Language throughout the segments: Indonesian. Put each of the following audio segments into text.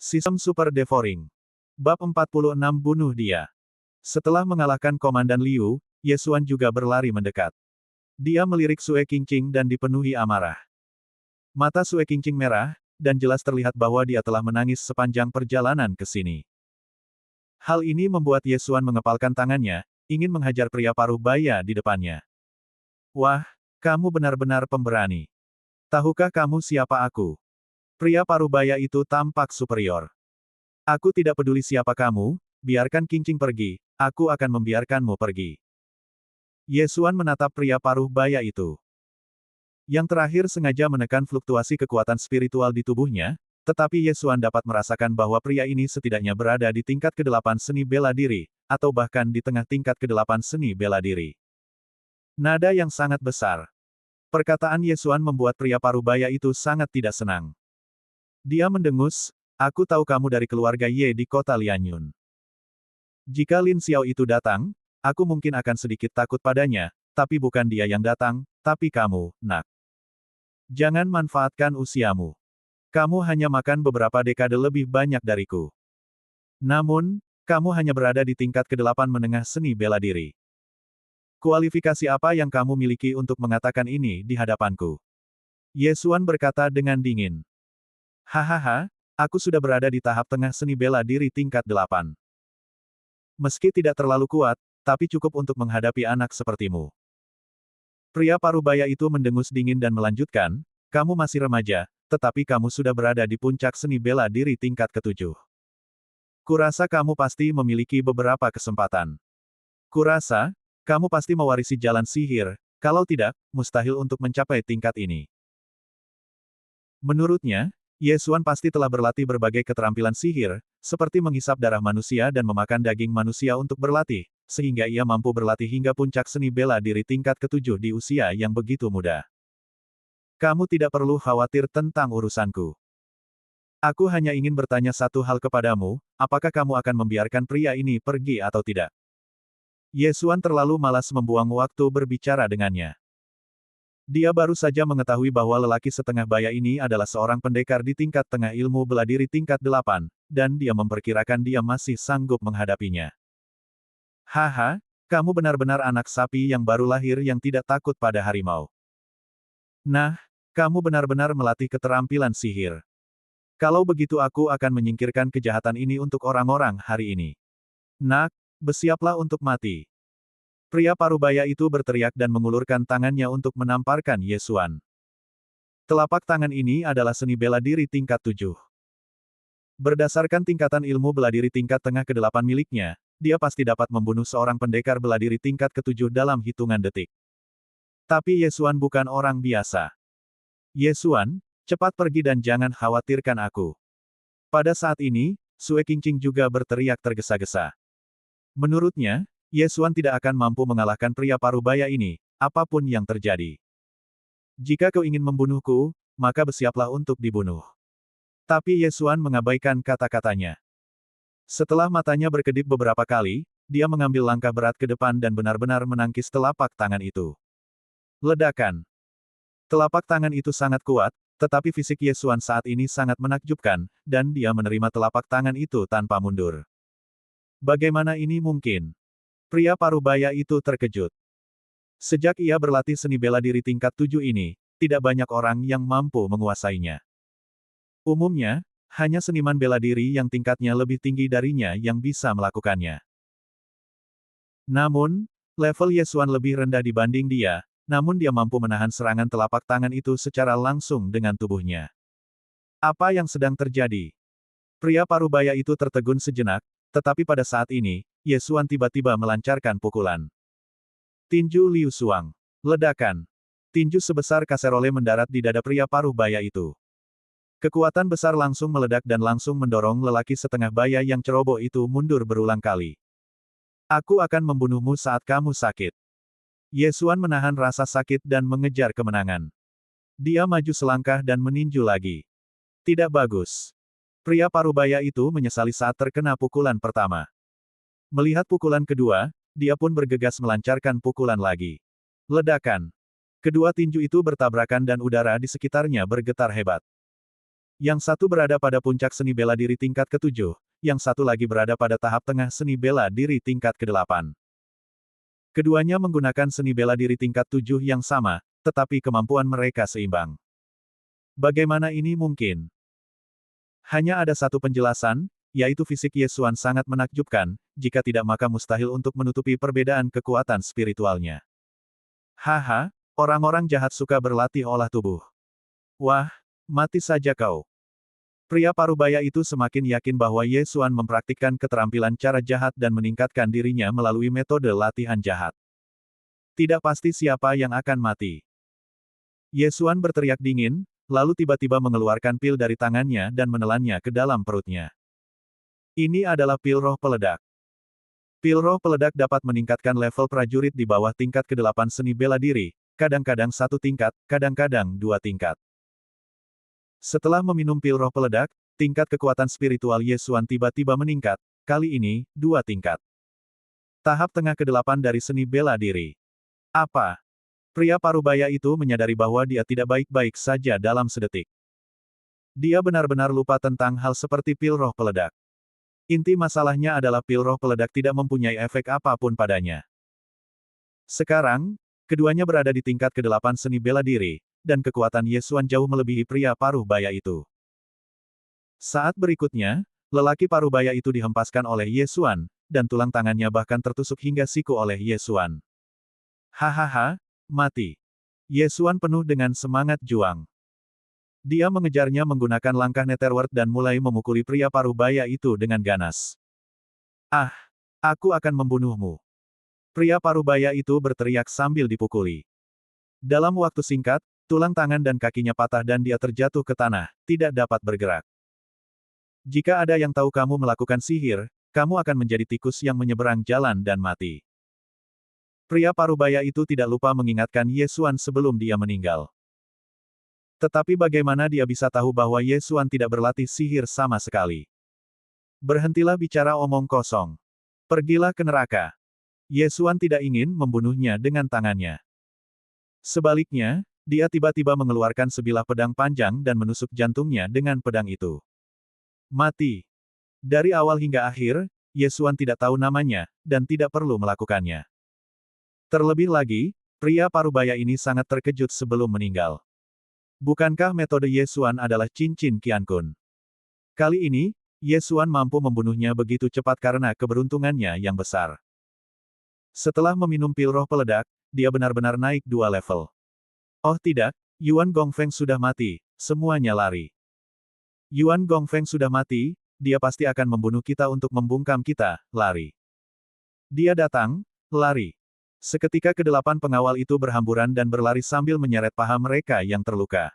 Sistem Super Devouring. Bab 46 Bunuh Dia. Setelah mengalahkan Komandan Liu, Ye Xuan juga berlari mendekat. Dia melirik Sue Qingqing dan dipenuhi amarah. Mata Sue Qingqing merah, dan jelas terlihat bahwa dia telah menangis sepanjang perjalanan ke sini. Hal ini membuat Ye Xuan mengepalkan tangannya, ingin menghajar pria paruh baya di depannya. Wah, kamu benar-benar pemberani. Tahukah kamu siapa aku? Pria paruh baya itu tampak superior. Aku tidak peduli siapa kamu, biarkan Qingqing pergi, aku akan membiarkanmu pergi. Ye Xuan menatap pria paruh baya itu. Yang terakhir sengaja menekan fluktuasi kekuatan spiritual di tubuhnya, tetapi Ye Xuan dapat merasakan bahwa pria ini setidaknya berada di tingkat ke-8 seni bela diri, atau bahkan di tengah tingkat ke-8 seni bela diri. Nada yang sangat besar. Perkataan Ye Xuan membuat pria paruh baya itu sangat tidak senang. Dia mendengus, aku tahu kamu dari keluarga Ye di kota Lianyun. Jika Lin Xiao itu datang, aku mungkin akan sedikit takut padanya, tapi bukan dia yang datang, tapi kamu, nak. Jangan manfaatkan usiamu. Kamu hanya makan beberapa dekade lebih banyak dariku. Namun, kamu hanya berada di tingkat ke-8 menengah seni bela diri. Kualifikasi apa yang kamu miliki untuk mengatakan ini di hadapanku? Ye Xuan berkata dengan dingin. Hahaha, aku sudah berada di tahap tengah seni bela diri tingkat 8. Meski tidak terlalu kuat, tapi cukup untuk menghadapi anak sepertimu. Pria parubaya itu mendengus dingin dan melanjutkan, kamu masih remaja, tetapi kamu sudah berada di puncak seni bela diri tingkat ke-7. Kurasa kamu pasti memiliki beberapa kesempatan. Kurasa, kamu pasti mewarisi jalan sihir, kalau tidak, mustahil untuk mencapai tingkat ini. Menurutnya, Ye Xuan pasti telah berlatih berbagai keterampilan sihir, seperti menghisap darah manusia dan memakan daging manusia untuk berlatih, sehingga ia mampu berlatih hingga puncak seni bela diri tingkat ke-7 di usia yang begitu muda. Kamu tidak perlu khawatir tentang urusanku. Aku hanya ingin bertanya satu hal kepadamu, apakah kamu akan membiarkan pria ini pergi atau tidak? Ye Xuan terlalu malas membuang waktu berbicara dengannya. Dia baru saja mengetahui bahwa lelaki setengah baya ini adalah seorang pendekar di tingkat tengah ilmu bela diri tingkat 8, dan dia memperkirakan dia masih sanggup menghadapinya. Haha, kamu benar-benar anak sapi yang baru lahir yang tidak takut pada harimau. Nah, kamu benar-benar melatih keterampilan sihir. Kalau begitu aku akan menyingkirkan kejahatan ini untuk orang-orang hari ini. Nak, bersiaplah untuk mati. Pria parubaya itu berteriak dan mengulurkan tangannya untuk menamparkan Ye Xuan. Telapak tangan ini adalah seni bela diri tingkat 7. Berdasarkan tingkatan ilmu bela diri tingkat tengah ke-8 miliknya, dia pasti dapat membunuh seorang pendekar bela diri tingkat ke-7 dalam hitungan detik. Tapi Ye Xuan bukan orang biasa. Ye Xuan, cepat pergi dan jangan khawatirkan aku. Pada saat ini, Sue Qingqing juga berteriak tergesa-gesa. Menurutnya, Ye Xuan tidak akan mampu mengalahkan pria parubaya ini, apapun yang terjadi. Jika kau ingin membunuhku, maka bersiaplah untuk dibunuh. Tapi Ye Xuan mengabaikan kata-katanya. Setelah matanya berkedip beberapa kali, dia mengambil langkah berat ke depan dan benar-benar menangkis telapak tangan itu. Ledakan. Telapak tangan itu sangat kuat, tetapi fisik Ye Xuan saat ini sangat menakjubkan, dan dia menerima telapak tangan itu tanpa mundur. Bagaimana ini mungkin? Pria parubaya itu terkejut. Sejak ia berlatih seni bela diri tingkat 7 ini, tidak banyak orang yang mampu menguasainya. Umumnya, hanya seniman bela diri yang tingkatnya lebih tinggi darinya yang bisa melakukannya. Namun, level Ye Xuan lebih rendah dibanding dia, namun dia mampu menahan serangan telapak tangan itu secara langsung dengan tubuhnya. Apa yang sedang terjadi? Pria parubaya itu tertegun sejenak, tetapi pada saat ini, Ye Xuan tiba-tiba melancarkan pukulan. Tinju Liu Xuang. Ledakan. Tinju sebesar kaserole mendarat di dada pria paruh baya itu. Kekuatan besar langsung meledak dan langsung mendorong lelaki setengah baya yang ceroboh itu mundur berulang kali. Aku akan membunuhmu saat kamu sakit. Ye Xuan menahan rasa sakit dan mengejar kemenangan. Dia maju selangkah dan meninju lagi. Tidak bagus. Pria parubaya itu menyesali saat terkena pukulan pertama. Melihat pukulan kedua, dia pun bergegas melancarkan pukulan lagi. Ledakan. Kedua tinju itu bertabrakan dan udara di sekitarnya bergetar hebat. Yang satu berada pada puncak seni bela diri tingkat ke-7, yang satu lagi berada pada tahap tengah seni bela diri tingkat ke-8. Keduanya menggunakan seni bela diri tingkat 7 yang sama, tetapi kemampuan mereka seimbang. Bagaimana ini mungkin? Hanya ada satu penjelasan, yaitu fisik Ye Xuan sangat menakjubkan, jika tidak maka mustahil untuk menutupi perbedaan kekuatan spiritualnya. Haha, orang-orang jahat suka berlatih olah tubuh. Wah, mati saja kau. Pria parubaya itu semakin yakin bahwa Ye Xuan mempraktikkan keterampilan cara jahat dan meningkatkan dirinya melalui metode latihan jahat. Tidak pasti siapa yang akan mati. Ye Xuan berteriak dingin, lalu tiba-tiba mengeluarkan pil dari tangannya dan menelannya ke dalam perutnya. Ini adalah pil roh peledak. Pil roh peledak dapat meningkatkan level prajurit di bawah tingkat ke-8 seni bela diri, kadang-kadang 1 tingkat, kadang-kadang 2 tingkat. Setelah meminum pil roh peledak, tingkat kekuatan spiritual Ye Xuan tiba-tiba meningkat, kali ini, 2 tingkat. Tahap tengah ke-8 dari seni bela diri. Apa? Pria parubaya itu menyadari bahwa dia tidak baik-baik saja dalam sedetik. Dia benar-benar lupa tentang hal seperti pil roh peledak. Inti masalahnya adalah pil roh peledak tidak mempunyai efek apapun padanya. Sekarang, keduanya berada di tingkat ke-8 seni bela diri, dan kekuatan Ye Xuan jauh melebihi pria parubaya itu. Saat berikutnya, lelaki parubaya itu dihempaskan oleh Ye Xuan, dan tulang tangannya bahkan tertusuk hingga siku oleh Ye Xuan. Hahaha, mati. Ye Xuan penuh dengan semangat juang. Dia mengejarnya menggunakan langkah Netherworld dan mulai memukuli pria parubaya itu dengan ganas. Ah, aku akan membunuhmu. Pria parubaya itu berteriak sambil dipukuli. Dalam waktu singkat, tulang tangan dan kakinya patah dan dia terjatuh ke tanah, tidak dapat bergerak. Jika ada yang tahu kamu melakukan sihir, kamu akan menjadi tikus yang menyeberang jalan dan mati. Pria parubaya itu tidak lupa mengingatkan Ye Xuan sebelum dia meninggal. Tetapi bagaimana dia bisa tahu bahwa Ye Xuan tidak berlatih sihir sama sekali? Berhentilah bicara omong kosong. Pergilah ke neraka. Ye Xuan tidak ingin membunuhnya dengan tangannya. Sebaliknya, dia tiba-tiba mengeluarkan sebilah pedang panjang dan menusuk jantungnya dengan pedang itu. Mati. Dari awal hingga akhir, Ye Xuan tidak tahu namanya, dan tidak perlu melakukannya. Terlebih lagi, pria parubaya ini sangat terkejut sebelum meninggal. Bukankah metode Ye Xuan adalah cincin Qiankun? Kali ini, Ye Xuan mampu membunuhnya begitu cepat karena keberuntungannya yang besar. Setelah meminum pil roh peledak, dia benar-benar naik 2 level. Oh tidak, Yuan Gongfeng sudah mati, semuanya lari. Yuan Gongfeng sudah mati, dia pasti akan membunuh kita untuk membungkam kita, lari. Dia datang, lari. Seketika ke-8 pengawal itu berhamburan dan berlari sambil menyeret paha mereka yang terluka.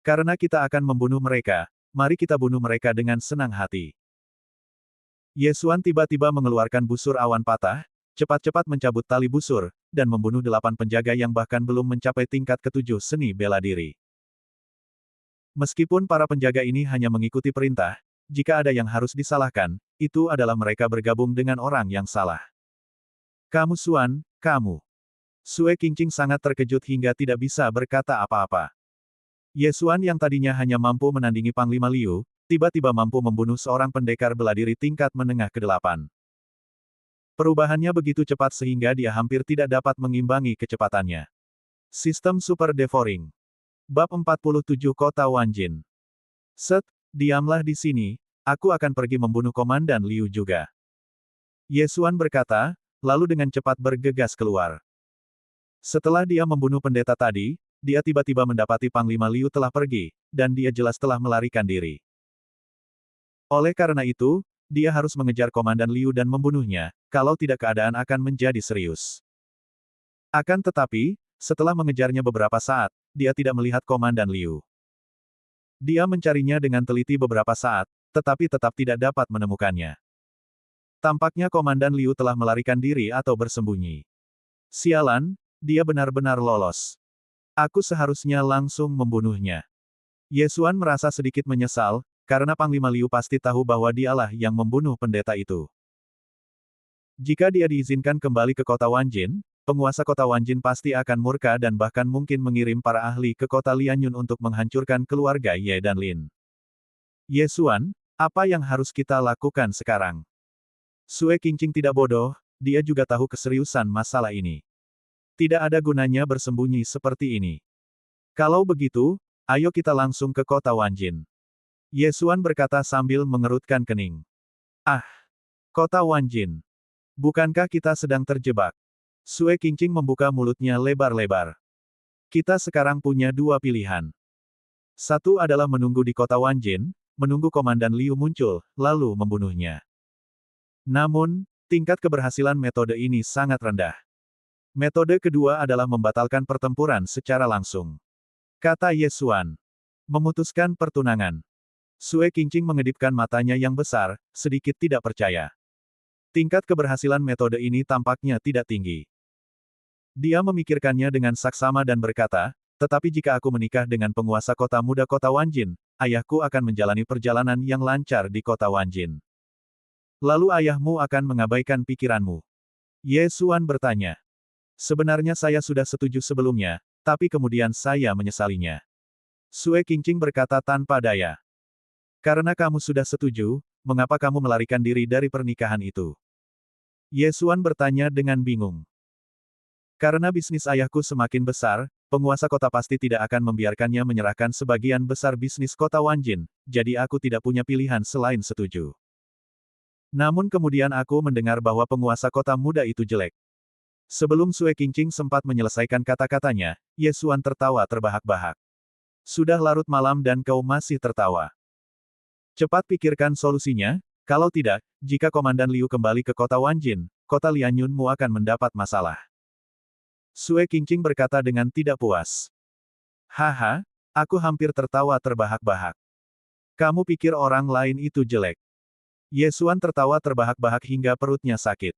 Karena kita akan membunuh mereka, mari kita bunuh mereka dengan senang hati. Ye Xuan tiba-tiba mengeluarkan busur awan patah, cepat-cepat mencabut tali busur, dan membunuh 8 penjaga yang bahkan belum mencapai tingkat ke-7 seni bela diri. Meskipun para penjaga ini hanya mengikuti perintah, jika ada yang harus disalahkan, itu adalah mereka bergabung dengan orang yang salah. Kamu Xuan, kamu. Sue Qingqing sangat terkejut hingga tidak bisa berkata apa-apa. Ye Xuan yang tadinya hanya mampu menandingi Panglima Liu, tiba-tiba mampu membunuh seorang pendekar bela diri tingkat menengah ke-8. Perubahannya begitu cepat sehingga dia hampir tidak dapat mengimbangi kecepatannya. Sistem Super Devouring. Bab 47 Kota Wanjin. Set, diamlah di sini, aku akan pergi membunuh Komandan Liu juga. Ye Xuan berkata, lalu dengan cepat bergegas keluar. Setelah dia membunuh pendeta tadi, dia tiba-tiba mendapati Panglima Liu telah pergi, dan dia jelas telah melarikan diri. Oleh karena itu, dia harus mengejar Komandan Liu dan membunuhnya, kalau tidak keadaan akan menjadi serius. Akan tetapi, setelah mengejarnya beberapa saat, dia tidak melihat Komandan Liu. Dia mencarinya dengan teliti beberapa saat, tetapi tetap tidak dapat menemukannya. Tampaknya Komandan Liu telah melarikan diri atau bersembunyi. Sialan, dia benar-benar lolos. Aku seharusnya langsung membunuhnya. Ye Xuan merasa sedikit menyesal, karena Panglima Liu pasti tahu bahwa dialah yang membunuh pendeta itu. Jika dia diizinkan kembali ke kota Wanjin, penguasa kota Wanjin pasti akan murka dan bahkan mungkin mengirim para ahli ke kota Lianyun untuk menghancurkan keluarga Ye dan Lin. Ye Xuan, apa yang harus kita lakukan sekarang? Sue Qingqing tidak bodoh, dia juga tahu keseriusan masalah ini. Tidak ada gunanya bersembunyi seperti ini. Kalau begitu, ayo kita langsung ke kota Wanjin. Ye Xuan berkata sambil mengerutkan kening. Ah, kota Wanjin. Bukankah kita sedang terjebak? Sue Qingqing membuka mulutnya lebar-lebar. Kita sekarang punya dua pilihan. Satu adalah menunggu di kota Wanjin, menunggu Komandan Liu muncul, lalu membunuhnya. Namun, tingkat keberhasilan metode ini sangat rendah. Metode kedua adalah membatalkan pertempuran secara langsung. Kata Ye Xuan. Memutuskan pertunangan. Sue Qingqing mengedipkan matanya yang besar, sedikit tidak percaya. Tingkat keberhasilan metode ini tampaknya tidak tinggi. Dia memikirkannya dengan saksama dan berkata, tetapi jika aku menikah dengan penguasa kota muda kota Wanjin, ayahku akan menjalani perjalanan yang lancar di kota Wanjin. Lalu ayahmu akan mengabaikan pikiranmu. Ye Xuan bertanya. Sebenarnya saya sudah setuju sebelumnya, tapi kemudian saya menyesalinya. Sue Qingqing berkata tanpa daya. Karena kamu sudah setuju, mengapa kamu melarikan diri dari pernikahan itu? Ye Xuan bertanya dengan bingung. Karena bisnis ayahku semakin besar, penguasa kota pasti tidak akan membiarkannya menyerahkan sebagian besar bisnis kota Wanjin, jadi aku tidak punya pilihan selain setuju. Namun kemudian aku mendengar bahwa penguasa kota muda itu jelek. Sebelum Sue Qingqing sempat menyelesaikan kata-katanya, Ye Xuan tertawa terbahak-bahak. Sudah larut malam dan kau masih tertawa. Cepat pikirkan solusinya, kalau tidak, jika Komandan Liu kembali ke kota Wanjin, kota Lianyunmu akan mendapat masalah. Sue Qingqing berkata dengan tidak puas. Haha, aku hampir tertawa terbahak-bahak. Kamu pikir orang lain itu jelek? Ye Xuan tertawa terbahak-bahak hingga perutnya sakit.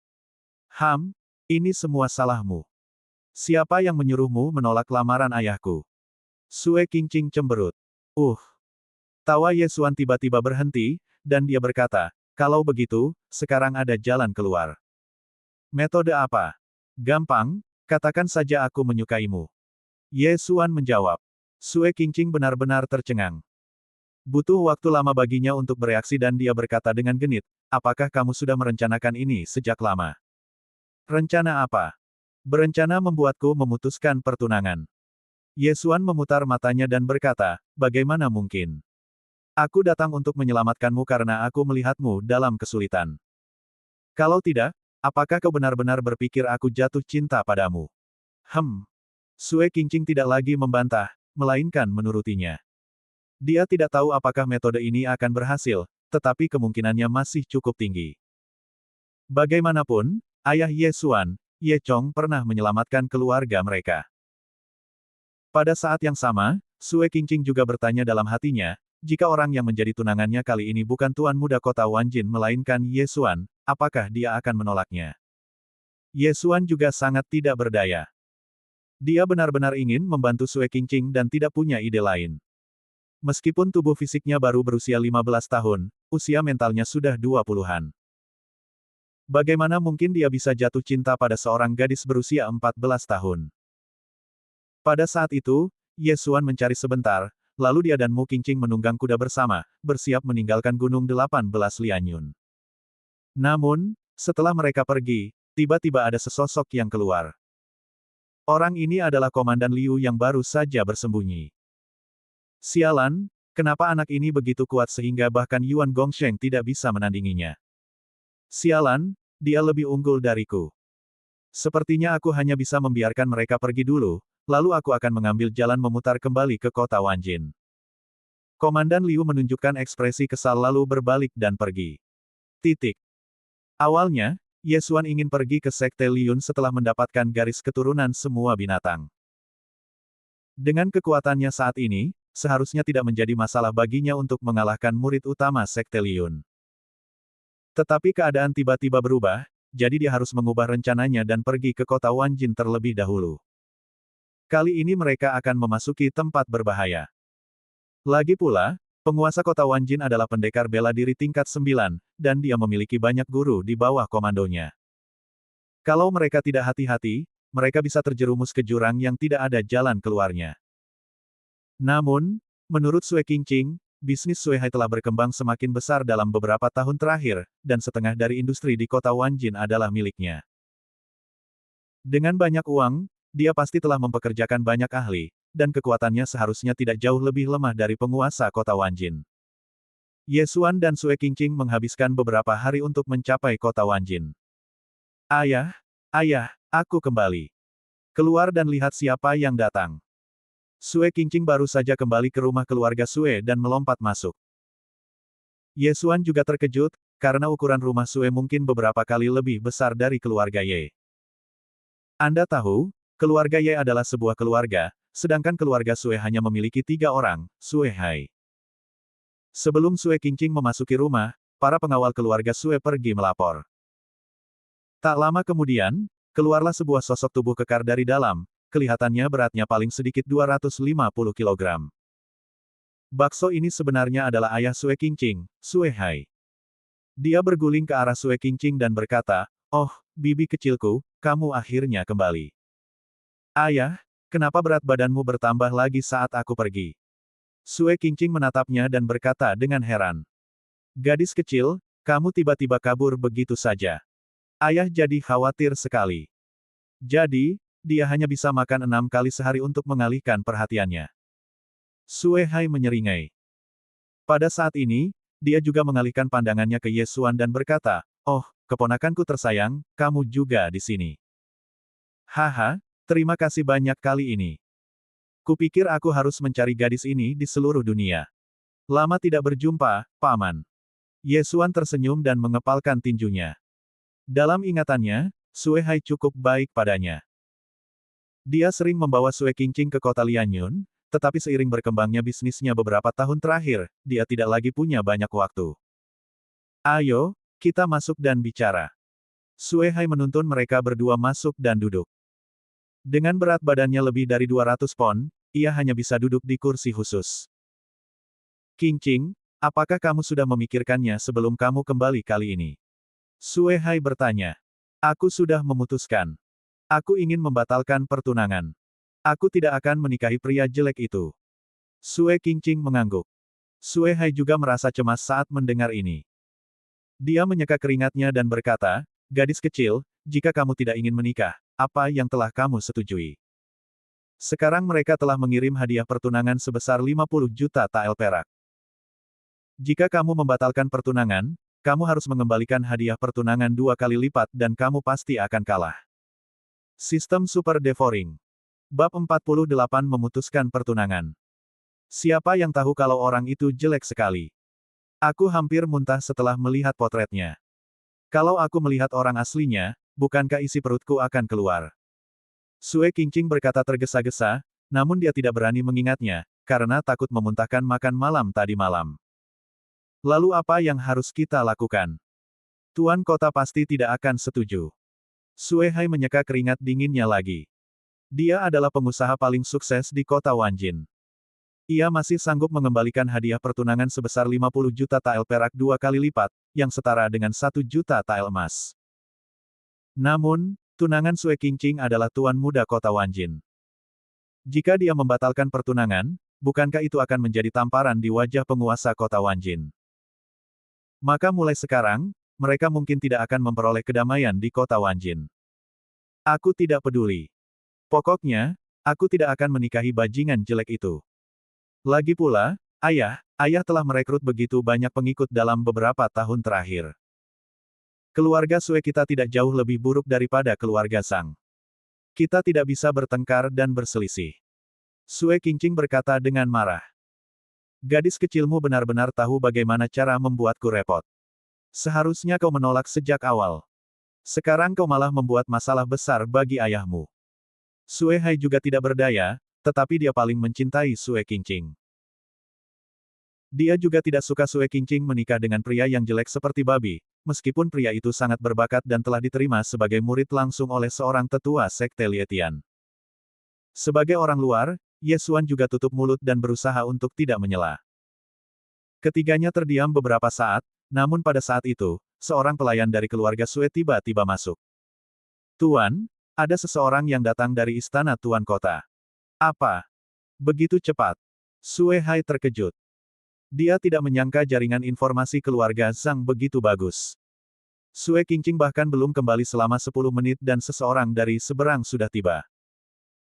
Ini semua salahmu. Siapa yang menyuruhmu menolak lamaran ayahku? Sue Qingqing cemberut. Tawa Ye Xuan tiba-tiba berhenti, dan dia berkata, kalau begitu, sekarang ada jalan keluar. Metode apa? Gampang, katakan saja aku menyukaimu. Ye Xuan menjawab. Sue Qingqing benar-benar tercengang. Butuh waktu lama baginya untuk bereaksi dan dia berkata dengan genit, apakah kamu sudah merencanakan ini sejak lama? Rencana apa? Berencana membuatku memutuskan pertunangan. Ye Xuan memutar matanya dan berkata, bagaimana mungkin? Aku datang untuk menyelamatkanmu karena aku melihatmu dalam kesulitan. Kalau tidak, apakah kau benar-benar berpikir aku jatuh cinta padamu? Sue Qingqing tidak lagi membantah, melainkan menurutinya. Dia tidak tahu apakah metode ini akan berhasil, tetapi kemungkinannya masih cukup tinggi. Bagaimanapun, ayah Ye Xuan, Ye Chong pernah menyelamatkan keluarga mereka. Pada saat yang sama, Sue Qingqing juga bertanya dalam hatinya, jika orang yang menjadi tunangannya kali ini bukan tuan muda kota Wanjin melainkan Ye Xuan, apakah dia akan menolaknya? Ye Xuan juga sangat tidak berdaya. Dia benar-benar ingin membantu Sue Qingqing dan tidak punya ide lain. Meskipun tubuh fisiknya baru berusia 15 tahun, usia mentalnya sudah 20-an. Bagaimana mungkin dia bisa jatuh cinta pada seorang gadis berusia 14 tahun? Pada saat itu, Ye Xuan mencari sebentar, lalu dia dan Mu Qingqing menunggang kuda bersama, bersiap meninggalkan Gunung 18 Lianyun. Namun, setelah mereka pergi, tiba-tiba ada sesosok yang keluar. Orang ini adalah Komandan Liu yang baru saja bersembunyi. Sialan, kenapa anak ini begitu kuat sehingga bahkan Yuan Gongsheng tidak bisa menandinginya? Sialan, dia lebih unggul dariku. Sepertinya aku hanya bisa membiarkan mereka pergi dulu, lalu aku akan mengambil jalan memutar kembali ke kota Wanjin. Komandan Liu menunjukkan ekspresi kesal lalu berbalik dan pergi. Awalnya, Ye Xuan ingin pergi ke Sekte Liun setelah mendapatkan garis keturunan semua binatang. Dengan kekuatannya saat ini, seharusnya tidak menjadi masalah baginya untuk mengalahkan murid utama Sekte Liun. Tetapi keadaan tiba-tiba berubah, jadi dia harus mengubah rencananya dan pergi ke kota Wanjin terlebih dahulu. Kali ini mereka akan memasuki tempat berbahaya. Lagi pula, penguasa kota Wanjin adalah pendekar bela diri tingkat 9, dan dia memiliki banyak guru di bawah komandonya. Kalau mereka tidak hati-hati, mereka bisa terjerumus ke jurang yang tidak ada jalan keluarnya. Namun, menurut Sue Qingqing, bisnis Suehai telah berkembang semakin besar dalam beberapa tahun terakhir, dan setengah dari industri di kota Wanjin adalah miliknya. Dengan banyak uang, dia pasti telah mempekerjakan banyak ahli, dan kekuatannya seharusnya tidak jauh lebih lemah dari penguasa kota Wanjin. Ye Xuan dan Sue Qingqing menghabiskan beberapa hari untuk mencapai kota Wanjin. Ayah, ayah, aku kembali. Keluar dan lihat siapa yang datang. Sue Qingqing baru saja kembali ke rumah keluarga Sue dan melompat masuk. Ye Xuan juga terkejut, karena ukuran rumah Sue mungkin beberapa kali lebih besar dari keluarga Ye. Anda tahu, keluarga Ye adalah sebuah keluarga, sedangkan keluarga Sue hanya memiliki 3 orang, Sue Hai. Sebelum Sue Qingqing memasuki rumah, para pengawal keluarga Sue pergi melapor. Tak lama kemudian, keluarlah sebuah sosok tubuh kekar dari dalam, kelihatannya beratnya paling sedikit 250 kg. Bakso ini sebenarnya adalah ayah Sue Qingqing, Sue Hai. Dia berguling ke arah Sue Qingqing dan berkata, "Oh, bibi kecilku, kamu akhirnya kembali. Ayah, kenapa berat badanmu bertambah lagi saat aku pergi?" Sue Qingqing menatapnya dan berkata dengan heran. "Gadis kecil, kamu tiba-tiba kabur begitu saja. Ayah jadi khawatir sekali. Jadi, dia hanya bisa makan 6 kali sehari untuk mengalihkan perhatiannya." Sue Hai menyeringai. Pada saat ini, dia juga mengalihkan pandangannya ke Ye Xuan dan berkata, "Oh, keponakanku tersayang, kamu juga di sini. Haha, terima kasih banyak kali ini. Kupikir aku harus mencari gadis ini di seluruh dunia. Lama tidak berjumpa, Paman." Ye Xuan tersenyum dan mengepalkan tinjunya. Dalam ingatannya, Sue Hai cukup baik padanya. Dia sering membawa Sue Qingqing ke kota Lianyun, tetapi seiring berkembangnya bisnisnya beberapa tahun terakhir, dia tidak lagi punya banyak waktu. "Ayo, kita masuk dan bicara." Sue Hai menuntun mereka berdua masuk dan duduk. Dengan berat badannya lebih dari 200 pon, ia hanya bisa duduk di kursi khusus. "Qingqing, apakah kamu sudah memikirkannya sebelum kamu kembali kali ini?" Sue Hai bertanya. "Aku sudah memutuskan. Aku ingin membatalkan pertunangan. Aku tidak akan menikahi pria jelek itu." Sue Qingqing mengangguk. Sue Hai juga merasa cemas saat mendengar ini. Dia menyeka keringatnya dan berkata, "Gadis kecil, jika kamu tidak ingin menikah, apa yang telah kamu setujui?" Sekarang mereka telah mengirim hadiah pertunangan sebesar 50 juta tael perak. Jika kamu membatalkan pertunangan, kamu harus mengembalikan hadiah pertunangan 2 kali lipat dan kamu pasti akan kalah. Sistem Super Devouring. Bab 48 memutuskan pertunangan. Siapa yang tahu kalau orang itu jelek sekali? Aku hampir muntah setelah melihat potretnya. Kalau aku melihat orang aslinya, bukankah isi perutku akan keluar? Sue Qingqing berkata tergesa-gesa, namun dia tidak berani mengingatnya, karena takut memuntahkan makan malam tadi malam. Lalu apa yang harus kita lakukan? Tuan kota pasti tidak akan setuju. Sue Hai menyeka keringat dinginnya lagi. Dia adalah pengusaha paling sukses di kota Wanjin. Ia masih sanggup mengembalikan hadiah pertunangan sebesar 50 juta tael perak 2 kali lipat, yang setara dengan 1 juta tael emas. Namun, tunangan Sue Qingqing adalah tuan muda kota Wanjin. Jika dia membatalkan pertunangan, bukankah itu akan menjadi tamparan di wajah penguasa kota Wanjin? Maka mulai sekarang, mereka mungkin tidak akan memperoleh kedamaian di kota Wanjin. Aku tidak peduli. Pokoknya, aku tidak akan menikahi bajingan jelek itu. Lagi pula, ayah telah merekrut begitu banyak pengikut dalam beberapa tahun terakhir. Keluarga Sue kita tidak jauh lebih buruk daripada keluarga Zhang. Kita tidak bisa bertengkar dan berselisih. Sue Qingqing berkata dengan marah. Gadis kecilmu benar-benar tahu bagaimana cara membuatku repot. Seharusnya kau menolak sejak awal. Sekarang kau malah membuat masalah besar bagi ayahmu. Sue Hai juga tidak berdaya, tetapi dia paling mencintai Sue Qingqing. Dia juga tidak suka Sue Qingqing menikah dengan pria yang jelek seperti babi, meskipun pria itu sangat berbakat dan telah diterima sebagai murid langsung oleh seorang tetua sekte Lietian. Sebagai orang luar, Ye Xuan juga tutup mulut dan berusaha untuk tidak menyela. Ketiganya terdiam beberapa saat, namun pada saat itu, seorang pelayan dari keluarga Sue tiba-tiba masuk. "Tuan, Ada seseorang yang datang dari istana Tuan Kota. Apa? Begitu cepat? Sue Hai terkejut. Dia tidak menyangka jaringan informasi keluarga Zhang begitu bagus. Sue Qingqing bahkan belum kembali selama 10 menit dan seseorang dari seberang sudah tiba.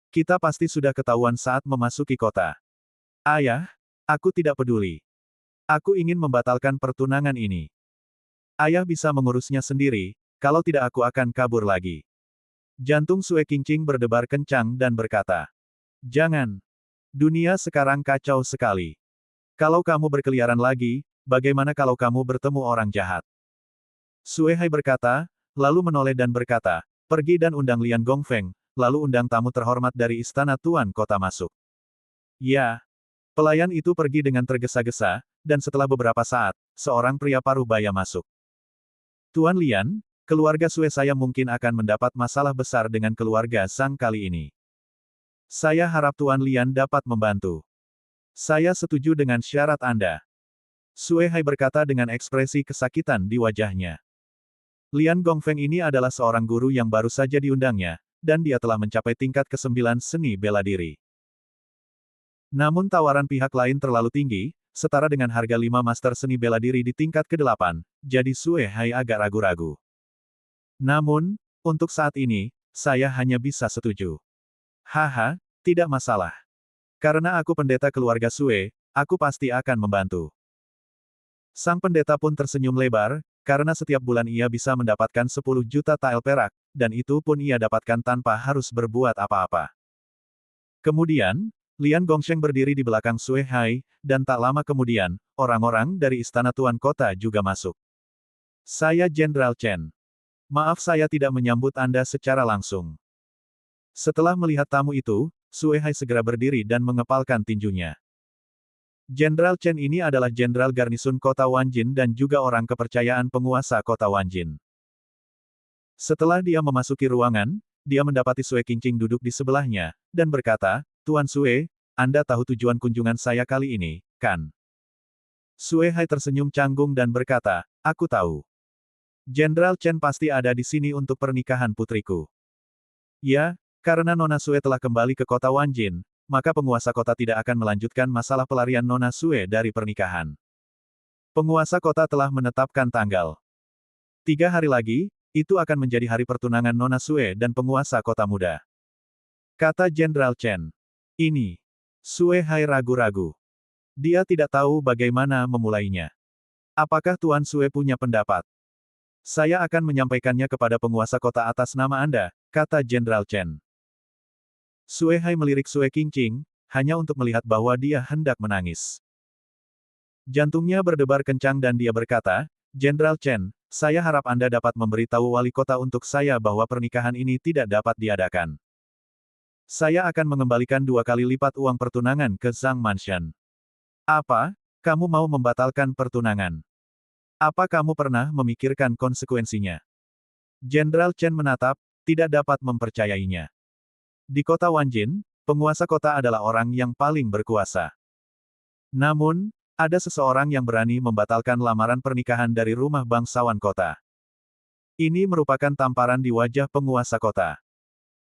Kita pasti sudah ketahuan saat memasuki kota. Ayah, aku tidak peduli. Aku ingin membatalkan pertunangan ini. Ayah bisa mengurusnya sendiri, kalau tidak aku akan kabur lagi. Jantung Sue Qingqing berdebar kencang dan berkata, "Jangan. Dunia sekarang kacau sekali. Kalau kamu berkeliaran lagi, bagaimana kalau kamu bertemu orang jahat?" Sue Hai berkata, lalu menoleh dan berkata, "Pergi dan undang Lian Gongfeng, lalu undang tamu terhormat dari istana Tuan Kota masuk." Ya. Pelayan itu pergi dengan tergesa-gesa, dan setelah beberapa saat, seorang pria paruh baya masuk. "Tuan Lian, keluarga Sue saya mungkin akan mendapat masalah besar dengan keluarga Zhang kali ini. Saya harap Tuan Lian dapat membantu. Saya setuju dengan syarat Anda." Sue Hai berkata dengan ekspresi kesakitan di wajahnya. Lian Gongfeng ini adalah seorang guru yang baru saja diundangnya, dan dia telah mencapai tingkat ke-9 seni bela diri. Namun tawaran pihak lain terlalu tinggi, setara dengan harga 5 master seni bela diri di tingkat ke-8, jadi Sue Hai agak ragu-ragu. Namun, untuk saat ini, saya hanya bisa setuju. Haha, tidak masalah. Karena aku pendeta keluarga Sue, aku pasti akan membantu. Sang pendeta pun tersenyum lebar, karena setiap bulan ia bisa mendapatkan 10 juta tael perak, dan itu pun ia dapatkan tanpa harus berbuat apa-apa. Kemudian, Lian Gongsheng berdiri di belakang Sue Hai, dan tak lama kemudian, orang-orang dari istana Tuan Kota juga masuk. "Saya Jenderal Chen. Maaf saya tidak menyambut Anda secara langsung." Setelah melihat tamu itu, Sue Hai segera berdiri dan mengepalkan tinjunya. Jenderal Chen ini adalah jenderal garnisun kota Wanjin dan juga orang kepercayaan penguasa kota Wanjin. Setelah dia memasuki ruangan, dia mendapati Sue Qingqing duduk di sebelahnya, dan berkata, "Tuan Sue, Anda tahu tujuan kunjungan saya kali ini, kan?" Sue Hai tersenyum canggung dan berkata, "Aku tahu. Jenderal Chen pasti ada di sini untuk pernikahan putriku." "Ya, karena Nona Sue telah kembali ke kota Wanjin, maka penguasa kota tidak akan melanjutkan masalah pelarian Nona Sue dari pernikahan. Penguasa kota telah menetapkan tanggal. 3 hari lagi, itu akan menjadi hari pertunangan Nona Sue dan penguasa kota muda," kata Jenderal Chen. Ini. Sue Hai ragu-ragu. Dia tidak tahu bagaimana memulainya. "Apakah Tuan Sue punya pendapat?" "Saya akan menyampaikannya kepada penguasa kota atas nama Anda," kata Jenderal Chen. Sue Hai melirik Sue Qingqing, hanya untuk melihat bahwa dia hendak menangis. Jantungnya berdebar kencang dan dia berkata, "Jenderal Chen, saya harap Anda dapat memberitahu wali kota untuk saya bahwa pernikahan ini tidak dapat diadakan. Saya akan mengembalikan 2 kali lipat uang pertunangan ke Zhang Mansion." "Apa? Kamu mau membatalkan pertunangan? Apa kamu pernah memikirkan konsekuensinya?" Jenderal Chen menatap, tidak dapat mempercayainya. Di kota Wanjin, penguasa kota adalah orang yang paling berkuasa. Namun, ada seseorang yang berani membatalkan lamaran pernikahan dari rumah bangsawan kota. Ini merupakan tamparan di wajah penguasa kota.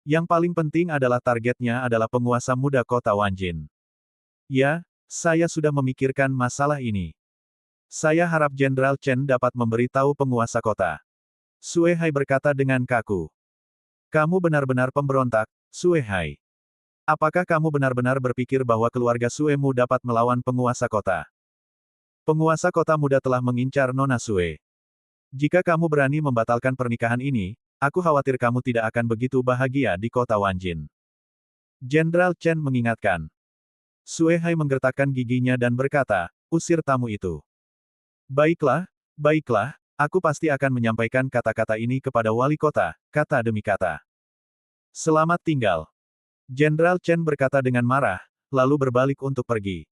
Yang paling penting adalah targetnya adalah penguasa muda kota Wanjin. "Ya, saya sudah memikirkan masalah ini. Saya harap Jenderal Chen dapat memberitahu penguasa kota." Sue Hai berkata dengan kaku. "Kamu benar-benar pemberontak, Sue Hai. Apakah kamu benar-benar berpikir bahwa keluarga Suemu dapat melawan penguasa kota? Penguasa kota muda telah mengincar Nona Sue. Jika kamu berani membatalkan pernikahan ini, aku khawatir kamu tidak akan begitu bahagia di kota Wanjin." Jenderal Chen mengingatkan. Sue Hai menggertakkan giginya dan berkata, "Usir tamu itu." "Baiklah, baiklah, aku pasti akan menyampaikan kata-kata ini kepada wali kota," kata demi kata. "Selamat tinggal." Jenderal Chen berkata dengan marah, lalu berbalik untuk pergi.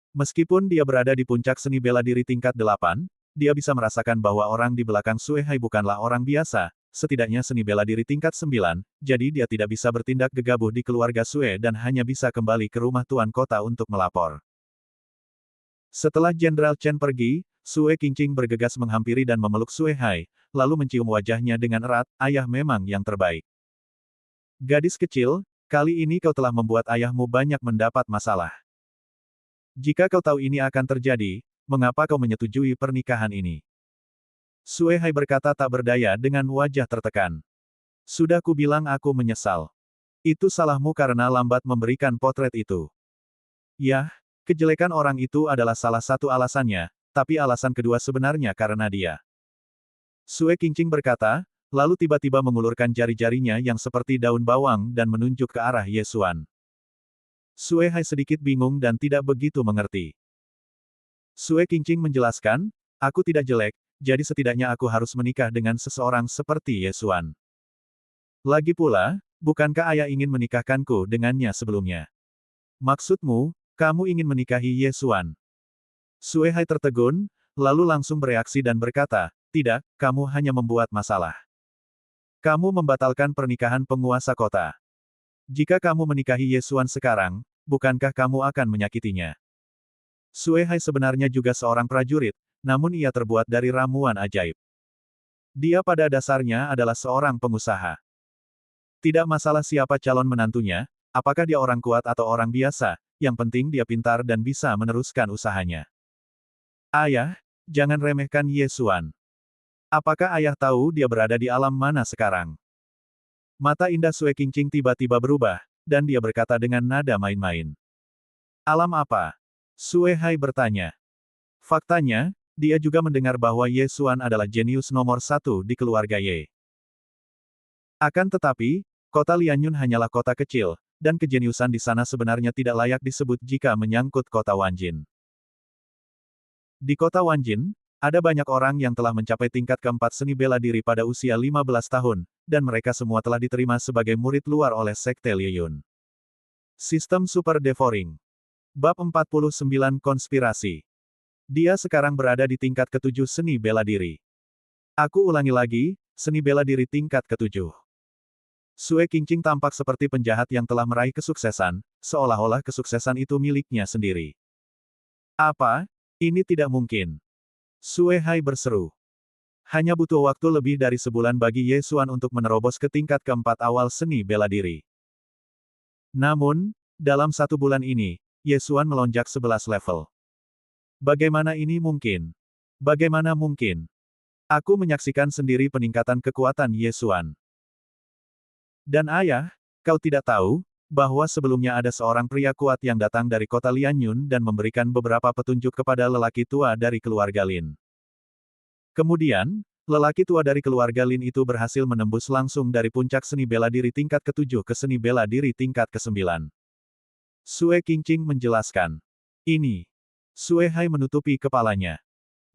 Meskipun dia berada di puncak seni bela diri tingkat 8, dia bisa merasakan bahwa orang di belakang Sue Hai bukanlah orang biasa, setidaknya seni bela diri tingkat 9, jadi dia tidak bisa bertindak gegabah di keluarga Sue dan hanya bisa kembali ke rumah tuan kota untuk melapor. Setelah Jenderal Chen pergi, Sue Qingqing bergegas menghampiri dan memeluk Sue Hai, lalu mencium wajahnya dengan erat, ayah memang yang terbaik. Gadis kecil, kali ini kau telah membuat ayahmu banyak mendapat masalah. Jika kau tahu ini akan terjadi, mengapa kau menyetujui pernikahan ini? Sue Hai berkata tak berdaya dengan wajah tertekan. Sudah kubilang aku menyesal. Itu salahmu karena lambat memberikan potret itu. Yah, kejelekan orang itu adalah salah satu alasannya, tapi alasan kedua sebenarnya karena dia. Sue Qingqing berkata, lalu tiba-tiba mengulurkan jari-jarinya yang seperti daun bawang dan menunjuk ke arah Ye Xuan. Sue Hai sedikit bingung dan tidak begitu mengerti. Sue Qingqing menjelaskan, aku tidak jelek, jadi setidaknya aku harus menikah dengan seseorang seperti Ye Xuan. Lagi pula, bukankah ayah ingin menikahkanku dengannya sebelumnya? Maksudmu, kamu ingin menikahi Ye Xuan? Sue Hai tertegun, lalu langsung bereaksi dan berkata, tidak, kamu hanya membuat masalah. Kamu membatalkan pernikahan penguasa kota. Jika kamu menikahi Ye Xuan sekarang, bukankah kamu akan menyakitinya? Sue Hai sebenarnya juga seorang prajurit, namun ia terbuat dari ramuan ajaib. Dia pada dasarnya adalah seorang pengusaha. Tidak masalah siapa calon menantunya, apakah dia orang kuat atau orang biasa, yang penting dia pintar dan bisa meneruskan usahanya. Ayah, jangan remehkan Ye Xuan. Apakah ayah tahu dia berada di alam mana sekarang? Mata indah Sue Qingqing tiba-tiba berubah, dan dia berkata dengan nada main-main. Alam apa? Sue Hai bertanya. Faktanya, dia juga mendengar bahwa Ye Xuan adalah jenius nomor satu di keluarga Ye. Akan tetapi, kota Lianyun hanyalah kota kecil, dan kejeniusan di sana sebenarnya tidak layak disebut jika menyangkut kota Wanjin. Di kota Wanjin, ada banyak orang yang telah mencapai tingkat keempat seni bela diri pada usia 15 tahun, dan mereka semua telah diterima sebagai murid luar oleh Sekte Lieyun. Sistem Super Devouring. Bab 49 Konspirasi. Dia sekarang berada di tingkat ketujuh seni bela diri. Aku ulangi lagi, seni bela diri tingkat ketujuh. Sue Qingqing tampak seperti penjahat yang telah meraih kesuksesan, seolah-olah kesuksesan itu miliknya sendiri. Apa? Ini tidak mungkin. Sue Hai berseru. Hanya butuh waktu lebih dari sebulan bagi Ye Xuan untuk menerobos ke tingkat keempat awal seni bela diri. Namun, dalam 1 bulan ini, Ye Xuan melonjak 11 level. Bagaimana ini mungkin? Bagaimana mungkin? Aku menyaksikan sendiri peningkatan kekuatan Ye Xuan. Dan ayah, kau tidak tahu, bahwa sebelumnya ada seorang pria kuat yang datang dari kota Lianyun dan memberikan beberapa petunjuk kepada lelaki tua dari keluarga Lin. Kemudian, lelaki tua dari keluarga Lin itu berhasil menembus langsung dari puncak seni bela diri tingkat ke-7 ke seni bela diri tingkat ke-9. Sue Qingqing menjelaskan. Ini. Sue Hai menutupi kepalanya.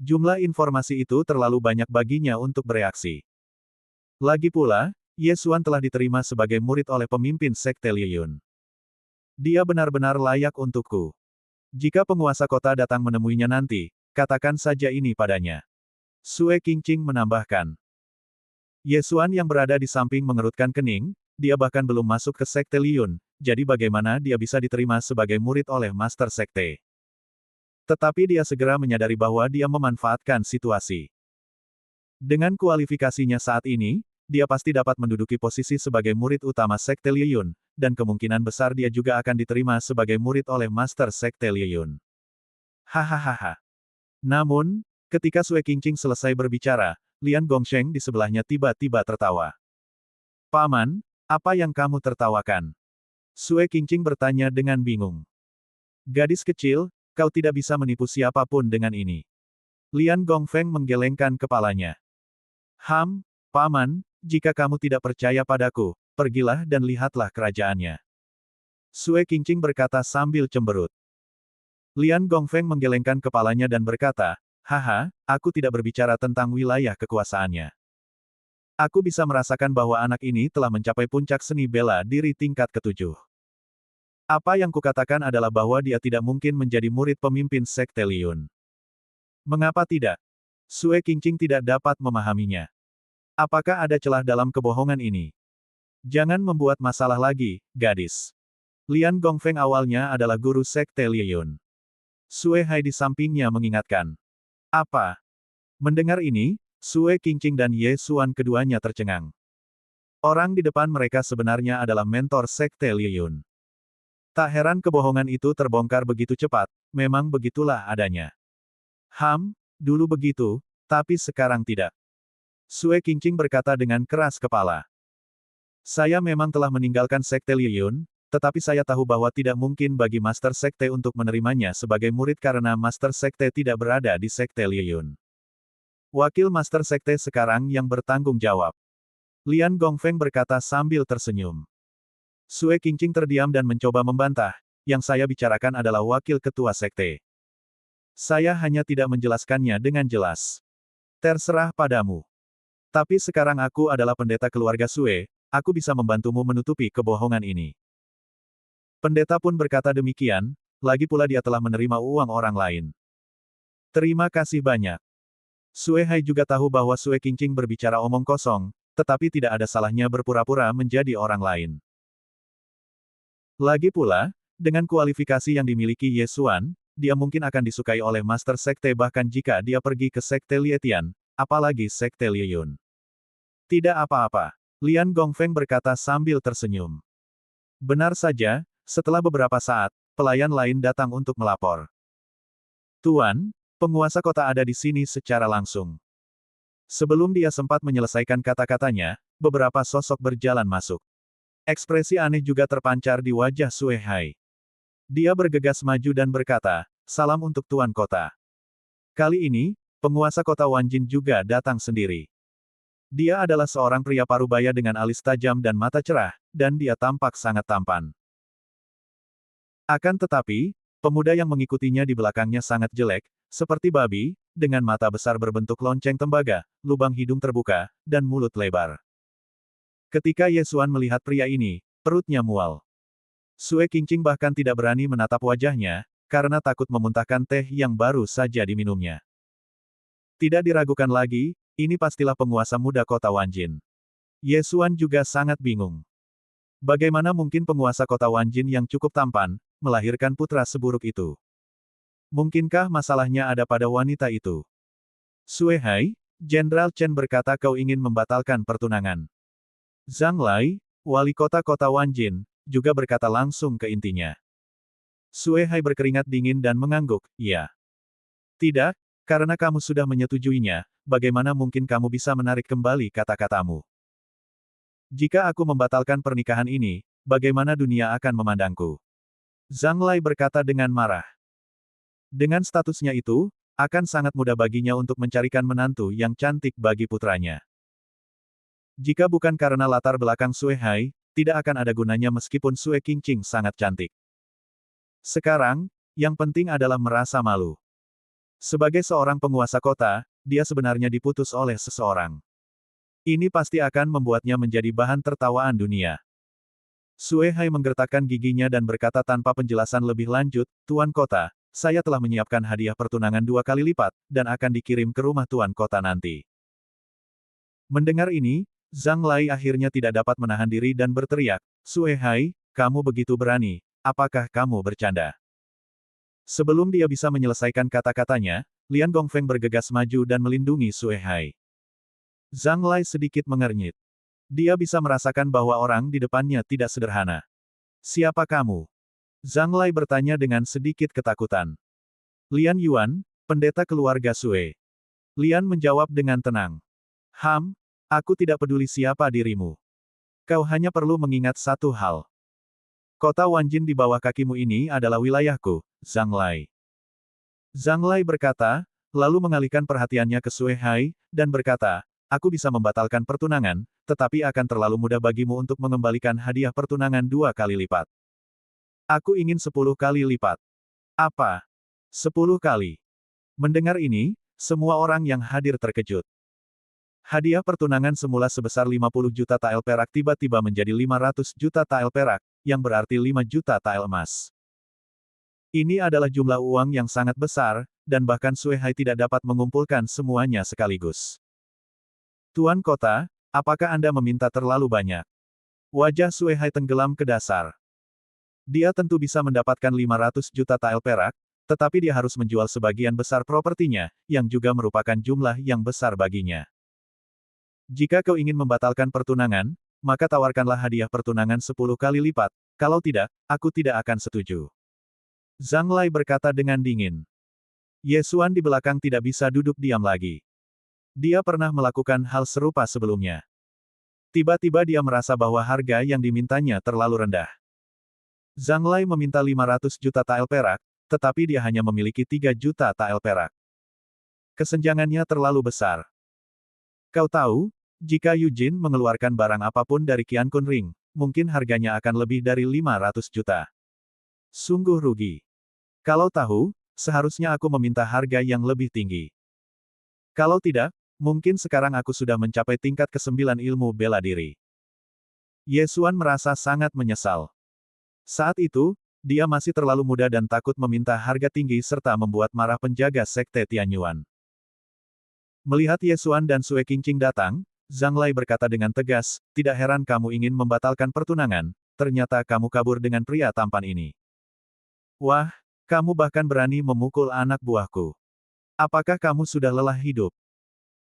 Jumlah informasi itu terlalu banyak baginya untuk bereaksi. Lagi pula, Ye Xuan telah diterima sebagai murid oleh pemimpin Sekte Lieyun. Dia benar-benar layak untukku. Jika penguasa kota datang menemuinya nanti, katakan saja ini padanya. Sue Qingqing menambahkan. Ye Xuan yang berada di samping mengerutkan kening, dia bahkan belum masuk ke Sekte Lieyun, jadi bagaimana dia bisa diterima sebagai murid oleh Master Sekte? Tetapi dia segera menyadari bahwa dia memanfaatkan situasi. Dengan kualifikasinya saat ini, dia pasti dapat menduduki posisi sebagai murid utama Sekte Lieyun, dan kemungkinan besar dia juga akan diterima sebagai murid oleh Master Sekte Lieyun. Hahaha. Namun, ketika Sue Qingqing selesai berbicara, Lian Gongsheng di sebelahnya tiba-tiba tertawa. Paman, apa yang kamu tertawakan? Sue Qingqing bertanya dengan bingung. Gadis kecil, kau tidak bisa menipu siapapun dengan ini. Lian Gongfeng menggelengkan kepalanya. Paman, jika kamu tidak percaya padaku, pergilah dan lihatlah kerajaannya. Sue Qingqing berkata sambil cemberut. Lian Gongfeng menggelengkan kepalanya dan berkata, haha, aku tidak berbicara tentang wilayah kekuasaannya. Aku bisa merasakan bahwa anak ini telah mencapai puncak seni bela diri tingkat ke-7. Apa yang kukatakan adalah bahwa dia tidak mungkin menjadi murid pemimpin Sekte Lieyun. Mengapa tidak? Sue Qingqing tidak dapat memahaminya. Apakah ada celah dalam kebohongan ini? Jangan membuat masalah lagi, gadis. Lian Gongfeng awalnya adalah guru Sekte Lieyun. Sue Hai di sampingnya mengingatkan. Apa? Mendengar ini, Sue Qingqing dan Ye Xuan keduanya tercengang. Orang di depan mereka sebenarnya adalah mentor Sekte Liyun. Tak heran kebohongan itu terbongkar begitu cepat, memang begitulah adanya. Dulu begitu, tapi sekarang tidak. Sue Qingqing berkata dengan keras kepala. Saya memang telah meninggalkan Sekte Liyun, tetapi saya tahu bahwa tidak mungkin bagi Master Sekte untuk menerimanya sebagai murid karena Master Sekte tidak berada di Sekte Liyun. Wakil Master Sekte sekarang yang bertanggung jawab. Lian Gongfeng berkata sambil tersenyum. Sue Qingqing terdiam dan mencoba membantah, yang saya bicarakan adalah wakil ketua sekte. Saya hanya tidak menjelaskannya dengan jelas. Terserah padamu. Tapi sekarang aku adalah pendeta keluarga Sue, aku bisa membantumu menutupi kebohongan ini. Pendeta pun berkata demikian, lagi pula dia telah menerima uang orang lain. Terima kasih banyak. Sue Hai juga tahu bahwa Sue Qingqing berbicara omong kosong, tetapi tidak ada salahnya berpura-pura menjadi orang lain. Lagi pula, dengan kualifikasi yang dimiliki Ye Xuan, dia mungkin akan disukai oleh Master Sekte bahkan jika dia pergi ke Sekte Lietian, apalagi Sekte Liyun. Tidak apa-apa. Lian Gongfeng berkata sambil tersenyum. Benar saja, setelah beberapa saat, pelayan lain datang untuk melapor. Tuan, penguasa kota ada di sini secara langsung. Sebelum dia sempat menyelesaikan kata-katanya, beberapa sosok berjalan masuk. Ekspresi aneh juga terpancar di wajah Sue Hai. Dia bergegas maju dan berkata, salam untuk Tuan Kota. Kali ini, penguasa kota Wanjin juga datang sendiri. Dia adalah seorang pria parubaya dengan alis tajam dan mata cerah, dan dia tampak sangat tampan. Akan tetapi, pemuda yang mengikutinya di belakangnya sangat jelek, seperti babi, dengan mata besar berbentuk lonceng tembaga, lubang hidung terbuka, dan mulut lebar. Ketika Ye Xuan melihat pria ini, perutnya mual. Sue Qingqing bahkan tidak berani menatap wajahnya, karena takut memuntahkan teh yang baru saja diminumnya. Tidak diragukan lagi, ini pastilah penguasa muda kota Wanjin. Ye Xuan juga sangat bingung. Bagaimana mungkin penguasa kota Wanjin yang cukup tampan, melahirkan putra seburuk itu? Mungkinkah masalahnya ada pada wanita itu? Sue Hai, Jenderal Chen berkata kau ingin membatalkan pertunangan. Zhang Lai, wali kota kota Wanjin, juga berkata langsung ke intinya. Sue Hai berkeringat dingin dan mengangguk, iya. Tidak, karena kamu sudah menyetujuinya, bagaimana mungkin kamu bisa menarik kembali kata-katamu? Jika aku membatalkan pernikahan ini, bagaimana dunia akan memandangku? Zhang Lai berkata dengan marah. Dengan statusnya itu, akan sangat mudah baginya untuk mencarikan menantu yang cantik bagi putranya. Jika bukan karena latar belakang Sue Hai, tidak akan ada gunanya meskipun Sue Qingqing sangat cantik. Sekarang, yang penting adalah merasa malu. Sebagai seorang penguasa kota, dia sebenarnya diputus oleh seseorang. Ini pasti akan membuatnya menjadi bahan tertawaan dunia. Sue Hai menggertakkan giginya dan berkata tanpa penjelasan lebih lanjut, Tuan Kota, saya telah menyiapkan hadiah pertunangan 2 kali lipat, dan akan dikirim ke rumah Tuan Kota nanti. Mendengar ini, Zhang Lai akhirnya tidak dapat menahan diri dan berteriak, Sue Hai, kamu begitu berani, apakah kamu bercanda? Sebelum dia bisa menyelesaikan kata-katanya, Lian Gongfeng bergegas maju dan melindungi Sue Hai. Zhang Lai sedikit mengernyit. Dia bisa merasakan bahwa orang di depannya tidak sederhana. Siapa kamu? Zhang Lai bertanya dengan sedikit ketakutan. Lian Yuan, pendeta keluarga Sue. Lian menjawab dengan tenang. Aku tidak peduli siapa dirimu. Kau hanya perlu mengingat satu hal. Kota Wanjin di bawah kakimu ini adalah wilayahku, Zhang Lai. Zhang Lai berkata, lalu mengalihkan perhatiannya ke Sue Hai, dan berkata, aku bisa membatalkan pertunangan, tetapi akan terlalu mudah bagimu untuk mengembalikan hadiah pertunangan 2 kali lipat. Aku ingin 10 kali lipat. Apa? 10 kali. Mendengar ini, semua orang yang hadir terkejut. Hadiah pertunangan semula sebesar 50 juta tael perak tiba-tiba menjadi 500 juta tael perak, yang berarti 5 juta tael emas. Ini adalah jumlah uang yang sangat besar, dan bahkan Sue Hai tidak dapat mengumpulkan semuanya sekaligus. Tuan Kota, apakah Anda meminta terlalu banyak? Wajah Sue Hai tenggelam ke dasar. Dia tentu bisa mendapatkan 500 juta tael perak, tetapi dia harus menjual sebagian besar propertinya, yang juga merupakan jumlah yang besar baginya. Jika kau ingin membatalkan pertunangan, maka tawarkanlah hadiah pertunangan 10 kali lipat. Kalau tidak, aku tidak akan setuju. Zhang Lai berkata dengan dingin. Ye Xuan di belakang tidak bisa duduk diam lagi. Dia pernah melakukan hal serupa sebelumnya. Tiba-tiba dia merasa bahwa harga yang dimintanya terlalu rendah. Zhang Lai meminta 500 juta tael perak, tetapi dia hanya memiliki 3 juta tael perak. Kesenjangannya terlalu besar. Kau tahu, jika Eugene mengeluarkan barang apapun dari Qiankun Ring, mungkin harganya akan lebih dari 500 juta. Sungguh rugi. Kalau tahu, seharusnya aku meminta harga yang lebih tinggi. Kalau tidak, mungkin sekarang aku sudah mencapai tingkat ke-9 ilmu bela diri. Ye Xuan merasa sangat menyesal. Saat itu, dia masih terlalu muda dan takut meminta harga tinggi serta membuat marah penjaga sekte Tianyuan. Melihat Ye Xuan dan Sue Qingqing datang, Zhang Lai berkata dengan tegas, tidak heran kamu ingin membatalkan pertunangan, ternyata kamu kabur dengan pria tampan ini. Wah, kamu bahkan berani memukul anak buahku. Apakah kamu sudah lelah hidup?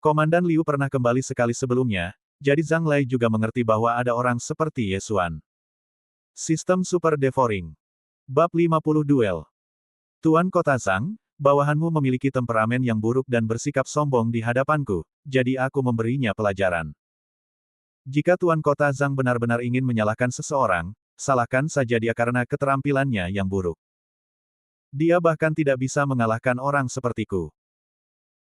Komandan Liu pernah kembali sekali sebelumnya, jadi Zhang Lai juga mengerti bahwa ada orang seperti Ye Xuan. Sistem Super Devouring. Bab 50 Duel. Tuan Kota Zhang, bawahanmu memiliki temperamen yang buruk dan bersikap sombong di hadapanku, jadi aku memberinya pelajaran. Jika Tuan Kota Zhang benar-benar ingin menyalahkan seseorang, salahkan saja dia karena keterampilannya yang buruk. Dia bahkan tidak bisa mengalahkan orang sepertiku.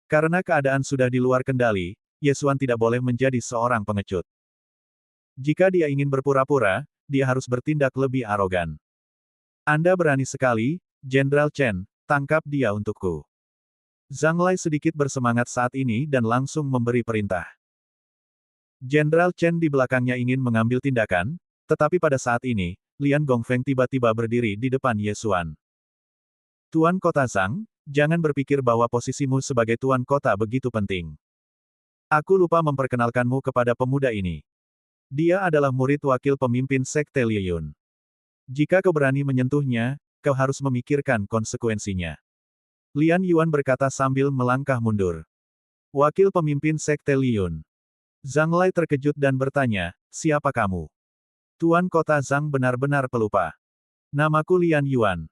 Karena keadaan sudah di luar kendali, Ye Xuan tidak boleh menjadi seorang pengecut. Jika dia ingin berpura-pura, dia harus bertindak lebih arogan. Anda berani sekali, Jenderal Chen, tangkap dia untukku. Zhang Lai sedikit bersemangat saat ini dan langsung memberi perintah. Jenderal Chen di belakangnya ingin mengambil tindakan, tetapi pada saat ini, Lian Gongfeng tiba-tiba berdiri di depan Ye Xuan. Tuan Kota Zhang, jangan berpikir bahwa posisimu sebagai Tuan Kota begitu penting. Aku lupa memperkenalkanmu kepada pemuda ini. Dia adalah murid wakil pemimpin Sekte Liyun. Jika kau berani menyentuhnya, kau harus memikirkan konsekuensinya. Lian Yuan berkata sambil melangkah mundur. Wakil pemimpin Sekte Liyun. Zhang Lai terkejut dan bertanya, siapa kamu? Tuan Kota Zhang benar-benar pelupa. Namaku Lian Yuan.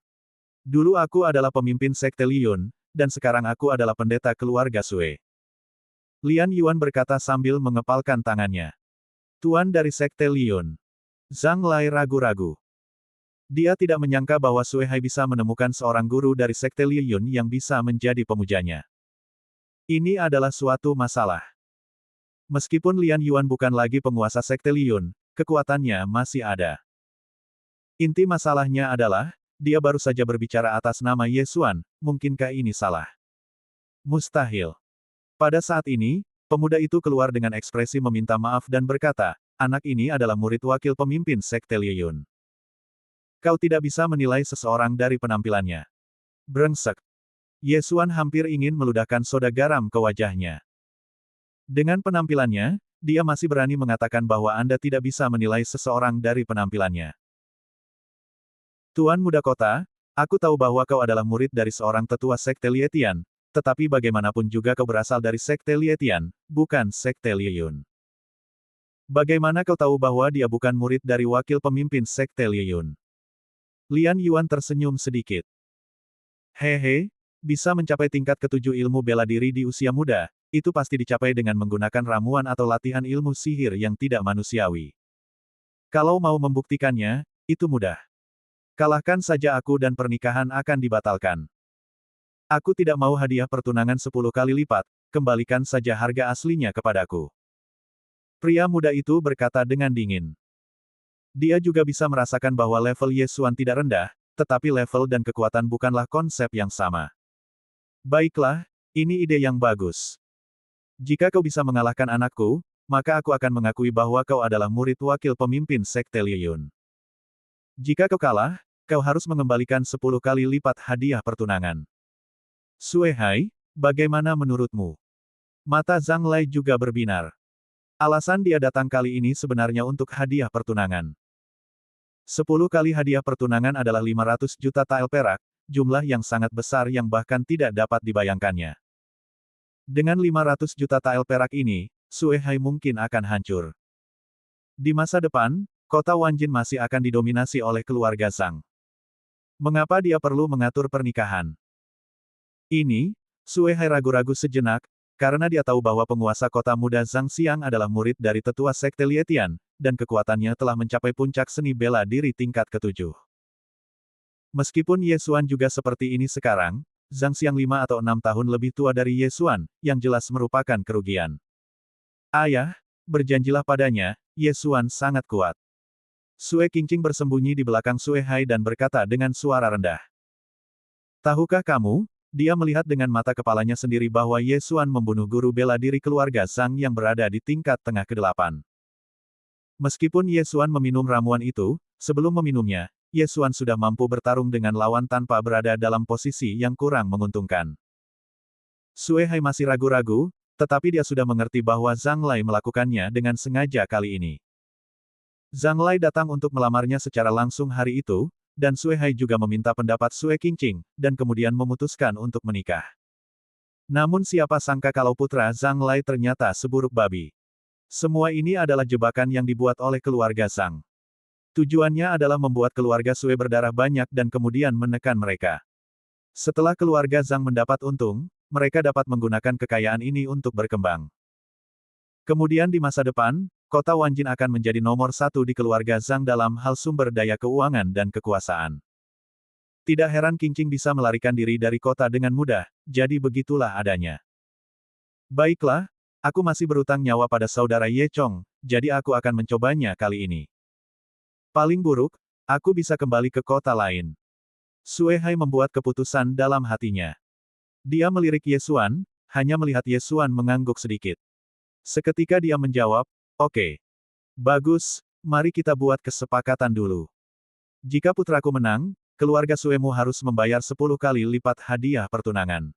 Dulu aku adalah pemimpin Sekte Liyun, dan sekarang aku adalah pendeta keluarga Sue. Lian Yuan berkata sambil mengepalkan tangannya. Tuan dari Sekte Liyun. Zhang Lai ragu-ragu. Dia tidak menyangka bahwa Sue Hai bisa menemukan seorang guru dari Sekte Liyun yang bisa menjadi pemujanya. Ini adalah suatu masalah. Meskipun Lian Yuan bukan lagi penguasa Sekte Liyun, kekuatannya masih ada. Inti masalahnya adalah, dia baru saja berbicara atas nama Ye Xuan, mungkinkah ini salah? Mustahil. Pada saat ini, pemuda itu keluar dengan ekspresi meminta maaf dan berkata, anak ini adalah murid wakil pemimpin Sekte Liyun. Kau tidak bisa menilai seseorang dari penampilannya. Brengsek. Ye Xuan hampir ingin meludahkan soda garam ke wajahnya. Dengan penampilannya, dia masih berani mengatakan bahwa Anda tidak bisa menilai seseorang dari penampilannya. Tuan Muda Kota, aku tahu bahwa kau adalah murid dari seorang tetua Sekte Lietian, tetapi bagaimanapun juga kau berasal dari Sekte Lietian, bukan Sekte Liyun. Bagaimana kau tahu bahwa dia bukan murid dari wakil pemimpin Sekte Liyun? Lian Yuan tersenyum sedikit. Hehe, bisa mencapai tingkat ke-7 ilmu bela diri di usia muda, itu pasti dicapai dengan menggunakan ramuan atau latihan ilmu sihir yang tidak manusiawi. Kalau mau membuktikannya, itu mudah. Kalahkan saja aku dan pernikahan akan dibatalkan. Aku tidak mau hadiah pertunangan 10 kali lipat, kembalikan saja harga aslinya kepadaku. Pria muda itu berkata dengan dingin. Dia juga bisa merasakan bahwa level Ye Xuan tidak rendah, tetapi level dan kekuatan bukanlah konsep yang sama. Baiklah, ini ide yang bagus. Jika kau bisa mengalahkan anakku, maka aku akan mengakui bahwa kau adalah murid wakil pemimpin Sekte Liyun. Jika kau kalah, kau harus mengembalikan 10 kali lipat hadiah pertunangan. Sue Hai, bagaimana menurutmu? Mata Zhang Lai juga berbinar. Alasan dia datang kali ini sebenarnya untuk hadiah pertunangan. 10 kali hadiah pertunangan adalah 500 juta tael perak, jumlah yang sangat besar yang bahkan tidak dapat dibayangkannya. Dengan 500 juta tael perak ini, Suehai mungkin akan hancur. Di masa depan, kota Wanjin masih akan didominasi oleh keluarga Zhang. Mengapa dia perlu mengatur pernikahan? Ini, Suehai ragu-ragu sejenak, karena dia tahu bahwa penguasa kota muda Zhang Xiang adalah murid dari tetua sekte Lietian, dan kekuatannya telah mencapai puncak seni bela diri tingkat ke-7. Meskipun Ye Xuan juga seperti ini sekarang, Zhang Xiang 5 atau 6 tahun lebih tua dari Ye Xuan, yang jelas merupakan kerugian. Ayah, berjanjilah padanya, Ye Xuan sangat kuat. Sue Qingqing bersembunyi di belakang Suehai dan berkata dengan suara rendah. Tahukah kamu, dia melihat dengan mata kepalanya sendiri bahwa Ye Xuan membunuh guru bela diri keluarga Zhang yang berada di tingkat tengah ke-8. Meskipun Ye Xuan meminum ramuan itu, sebelum meminumnya, Ye Xuan sudah mampu bertarung dengan lawan tanpa berada dalam posisi yang kurang menguntungkan. Suehai masih ragu-ragu, tetapi dia sudah mengerti bahwa Zhang Lai melakukannya dengan sengaja kali ini. Zhang Lai datang untuk melamarnya secara langsung hari itu, dan Suehai juga meminta pendapat Sue Qingqing, dan kemudian memutuskan untuk menikah. Namun siapa sangka kalau putra Zhang Lai ternyata seburuk babi. Semua ini adalah jebakan yang dibuat oleh keluarga Zhang. Tujuannya adalah membuat keluarga Sue berdarah banyak dan kemudian menekan mereka. Setelah keluarga Zhang mendapat untung, mereka dapat menggunakan kekayaan ini untuk berkembang. Kemudian di masa depan, kota Wanjin akan menjadi nomor 1 di keluarga Zhang dalam hal sumber daya keuangan dan kekuasaan. Tidak heran Qingqing bisa melarikan diri dari kota dengan mudah, jadi begitulah adanya. Baiklah, aku masih berutang nyawa pada saudara Ye Chong, jadi aku akan mencobanya kali ini. Paling buruk, aku bisa kembali ke kota lain. Suehai membuat keputusan dalam hatinya. Dia melirik Ye Xuan, hanya melihat Ye Xuan mengangguk sedikit. Seketika dia menjawab, oke. Bagus, mari kita buat kesepakatan dulu. Jika putraku menang, keluarga Suemu harus membayar 10 kali lipat hadiah pertunangan.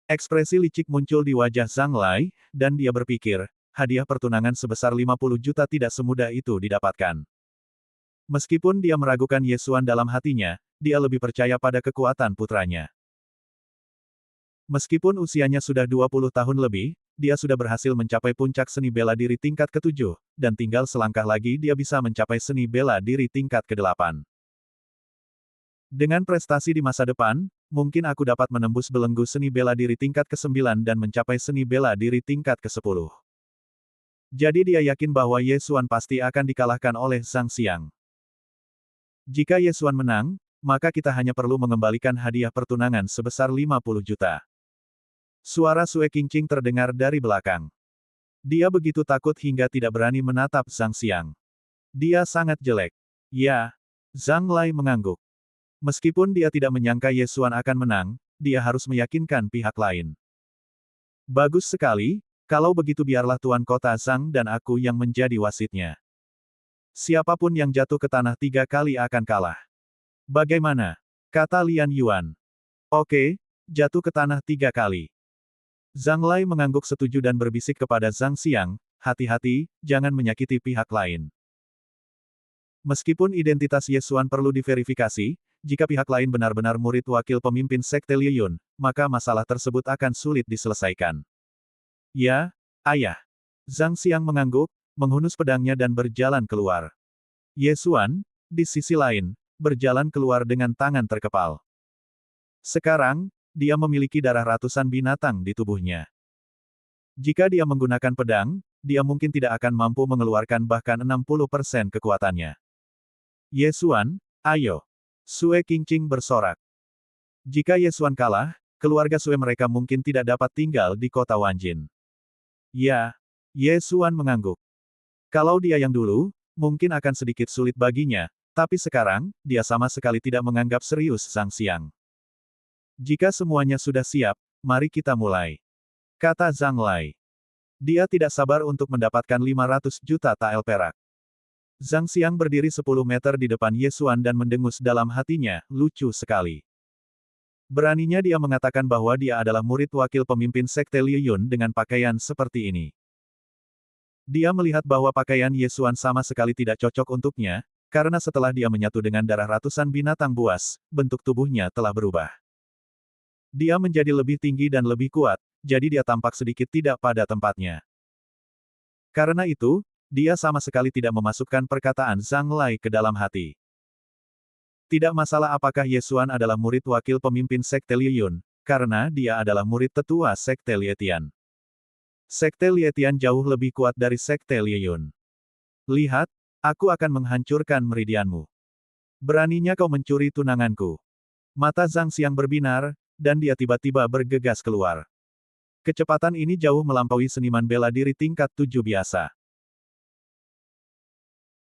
Ekspresi licik muncul di wajah Zhang Lai, dan dia berpikir, hadiah pertunangan sebesar 50 juta tidak semudah itu didapatkan. Meskipun dia meragukan Ye Xuan dalam hatinya, dia lebih percaya pada kekuatan putranya. Meskipun usianya sudah 20 tahun lebih, dia sudah berhasil mencapai puncak seni bela diri tingkat ke-7, dan tinggal selangkah lagi dia bisa mencapai seni bela diri tingkat ke-8. Dengan prestasi di masa depan, mungkin aku dapat menembus belenggu seni bela diri tingkat ke-9 dan mencapai seni bela diri tingkat ke-10. Jadi dia yakin bahwa Ye Xuan pasti akan dikalahkan oleh Zhang Xiang. Jika Ye Xuan menang, maka kita hanya perlu mengembalikan hadiah pertunangan sebesar 50 juta. Suara Sue Qingqing terdengar dari belakang. Dia begitu takut hingga tidak berani menatap Zhang Xiang. Dia sangat jelek. Ya, Zhang Lai mengangguk. Meskipun dia tidak menyangka Ye Xuan akan menang, dia harus meyakinkan pihak lain. Bagus sekali, kalau begitu biarlah Tuan Kota Zhang dan aku yang menjadi wasitnya. Siapapun yang jatuh ke tanah 3 kali akan kalah. Bagaimana? Kata Lian Yuan. Oke, jatuh ke tanah 3 kali. Zhang Lai mengangguk setuju dan berbisik kepada Zhang Xiang, hati-hati, jangan menyakiti pihak lain. Meskipun identitas Ye Xuan perlu diverifikasi, jika pihak lain benar-benar murid wakil pemimpin sekte Liuyun, maka masalah tersebut akan sulit diselesaikan. Ya, ayah. Zhang Xiang mengangguk, menghunus pedangnya dan berjalan keluar. Ye Xuan, di sisi lain, berjalan keluar dengan tangan terkepal. Sekarang, dia memiliki darah ratusan binatang di tubuhnya. Jika dia menggunakan pedang, dia mungkin tidak akan mampu mengeluarkan bahkan 60% kekuatannya. Ye Xuan, ayo. Sue Qingqing bersorak. Jika Ye Xuan kalah, keluarga Sue mereka mungkin tidak dapat tinggal di kota Wanjin. Ya, Ye Xuan mengangguk. Kalau dia yang dulu, mungkin akan sedikit sulit baginya, tapi sekarang, dia sama sekali tidak menganggap serius Zhang Xiang. Jika semuanya sudah siap, mari kita mulai. Kata Zhang Lai. Dia tidak sabar untuk mendapatkan 500 juta tael perak. Zhang Xiang berdiri 10 meter di depan Ye Xuan dan mendengus dalam hatinya, lucu sekali. Beraninya dia mengatakan bahwa dia adalah murid wakil pemimpin sekte Liuyun dengan pakaian seperti ini. Dia melihat bahwa pakaian Ye Xuan sama sekali tidak cocok untuknya, karena setelah dia menyatu dengan darah ratusan binatang buas, bentuk tubuhnya telah berubah. Dia menjadi lebih tinggi dan lebih kuat, jadi dia tampak sedikit tidak pada tempatnya. Karena itu, dia sama sekali tidak memasukkan perkataan Zhang Lai ke dalam hati. Tidak masalah apakah Ye Xuan adalah murid wakil pemimpin Sekte Liyun, karena dia adalah murid tetua Sekte Lietian. Sekte Lietian jauh lebih kuat dari Sekte Liyun. Lihat, aku akan menghancurkan meridianmu. Beraninya kau mencuri tunanganku. Mata Zhang Xiang berbinar, dan dia tiba-tiba bergegas keluar. Kecepatan ini jauh melampaui seniman bela diri tingkat 7 biasa.